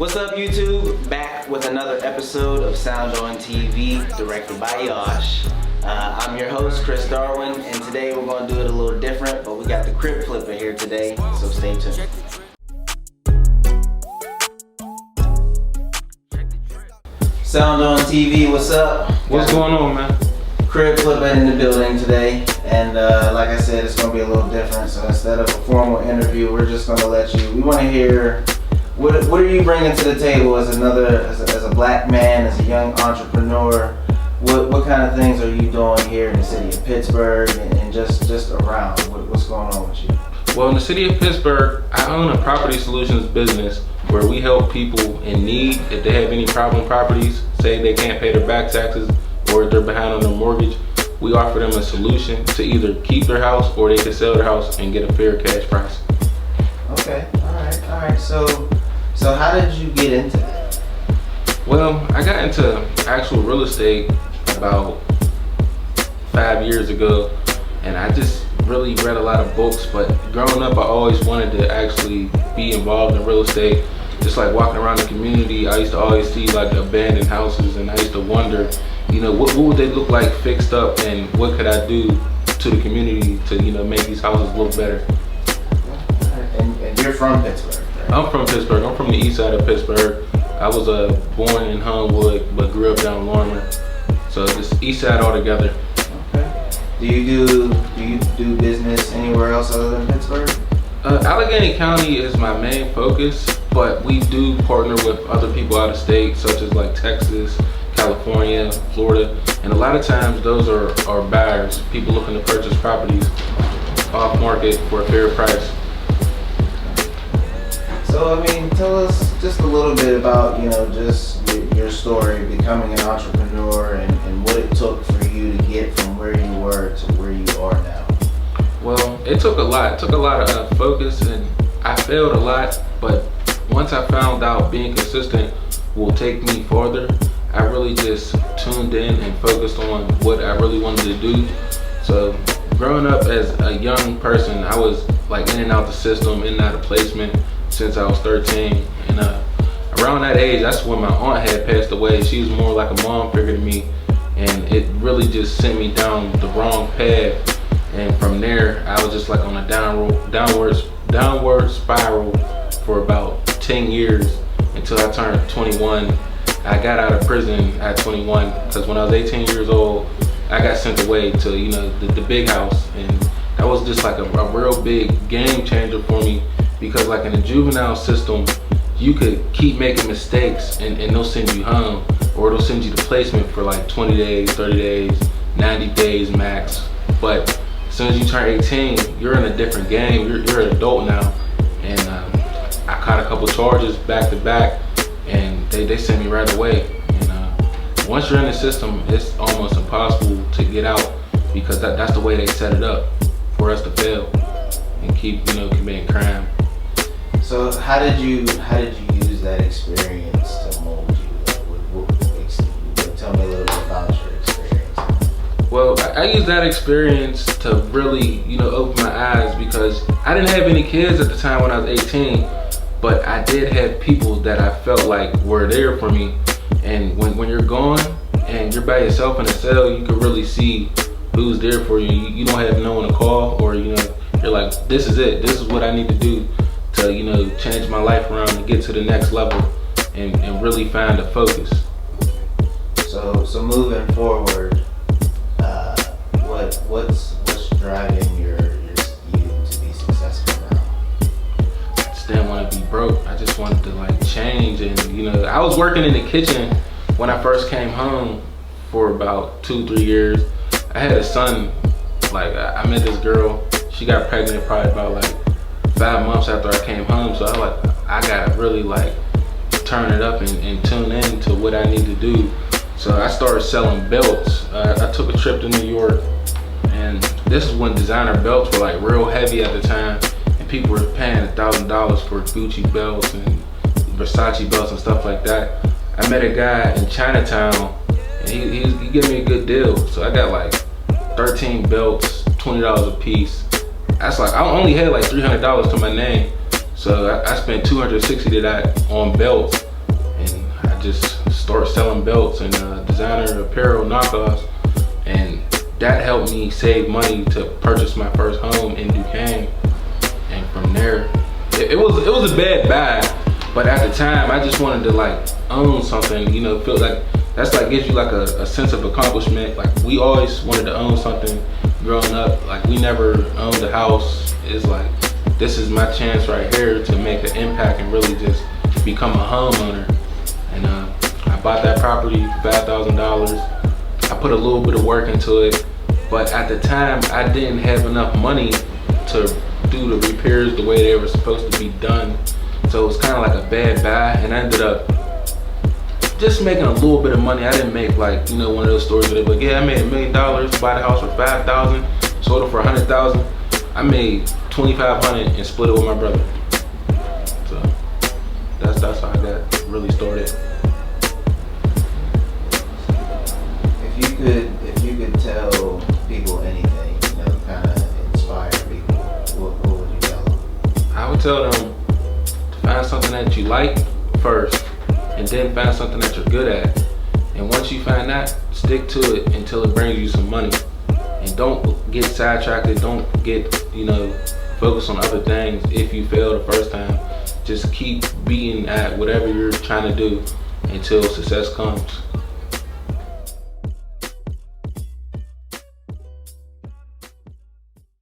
What's up, YouTube? Back with another episode of Sound on TV, directed by Yash. I'm your host, Chris Darwin, and today we're going to do it a little different, but we got the Crip Flippa here today, so stay tuned. Sound on TV, what's up? What's going on, man? Crip Flippa in the building today, and like I said, it's going to be a little different, so instead of a formal interview, we're just going to let you, we want to hear what are you bringing to the table as a black man, as a young entrepreneur. What kind of things are you doing here in the city of Pittsburgh and just around? What's going on with you? Well, in the city of Pittsburgh, I own a property solutions business where we help people in need if they have any problem properties, say they can't pay their back taxes or if they're behind on their mortgage. We offer them a solution to either keep their house or they can sell their house and get a fair cash price. Okay, all right. So how did you get into that? Well, I got into actual real estate about 5 years ago, and I just really read a lot of books, but growing up I always wanted to actually be involved in real estate. Just like walking around the community, I used to always see like abandoned houses, and I used to wonder, what would they look like fixed up, and what could I do to the community to make these houses look better. And you're from Pittsburgh, right? I'm from Pittsburgh. I'm from the east side of Pittsburgh. I was born in Homewood, but grew up down Lorimer. So just east side altogether. Okay. Do you do business anywhere else other than Pittsburgh? Allegheny County is my main focus, but we do partner with other people out of state, such as like Texas, California, Florida, and a lot of times those are buyers, people looking to purchase properties off market for a fair price. So tell us just a little bit about just your story, becoming an entrepreneur, and what it took for you to get from where you were to where you are now. Well, it took a lot. It took a lot of focus, and I failed a lot, but once I found out being consistent will take me farther, I really just tuned in and focused on what I really wanted to do. So growing up as a young person, I was like in and out the system, in and out of placement since I was 13. And around that age, that's when my aunt had passed away. She was more like a mom figure to me, and it really just sent me down the wrong path. And from there, I was just like on a downward spiral for about 10 years until I turned 21. I got out of prison at 21 because when I was 18 years old, I got sent away to the big house, and that was just like a real big game changer for me, because like in the juvenile system, you could keep making mistakes and they'll send you home, or they'll send you to placement for like 20 days, 30 days, 90 days max. But as soon as you turn 18, you're in a different game. You're an adult now, and I caught a couple charges back to back, and they sent me right away. And once you're in the system, it's almost impossible to get out, because that's the way they set it up for us to fail and keep committing crime. So how did you use that experience to mold you? Tell me a little bit about your experience. Well, I used that experience to really open my eyes, because I didn't have any kids at the time when I was 18, but I did have people that I felt like were there for me. And when you're gone and you're by yourself in a cell, you can really see who's there for you. You don't have no one to call, or you're like, this is it. This is what I need to do to change my life around and get to the next level and really find a focus. So moving forward, what's driving you to be successful now? I just didn't want to be broke. I just wanted to change, and I was working in the kitchen when I first came home for about 2-3 years. I had a son. I met this girl. She got pregnant probably about 5 months after I came home. So I gotta really turn it up and tune in to what I need to do. So I started selling belts. I took a trip to New York, and this is when designer belts were real heavy at the time, and people were paying $1,000 for Gucci belts and Versace belts and stuff like that. I met a guy in Chinatown, and he gave me a good deal. So I got 13 belts, $20 a piece. That's I only had $300 to my name. So I spent $260 of that on belts. just started selling belts and designer apparel knockoffs, and that helped me save money to purchase my first home in Duquesne. And from there, it was a bad buy, but at the time I just wanted to like own something, you know, feel like that's like gives you like a sense of accomplishment. Like we always wanted to own something growing up. Like we never owned a house. It's like this is my chance right here to make an impact and really just become a homeowner. And I bought that property for $5,000. I put a little bit of work into it, but at the time I didn't have enough money to do the repairs the way they were supposed to be done. So it was kind of like a bad buy, and I ended up just making a little bit of money. I didn't make like, you know, one of those stories where they're like, yeah, I made $1 million, buy the house for $5,000, sold it for $100,000. I made $2,500 and split it with my brother. So that's how I got really started. If you could tell people anything, you know, kind of inspire people, what would you tell them? I would tell them to find something that you like first, and then find something that you're good at. And once you find that, stick to it until it brings you some money. And don't get sidetracked. Don't get, you know, focus on other things if you fail the first time. Just keep being at whatever you're trying to do until success comes.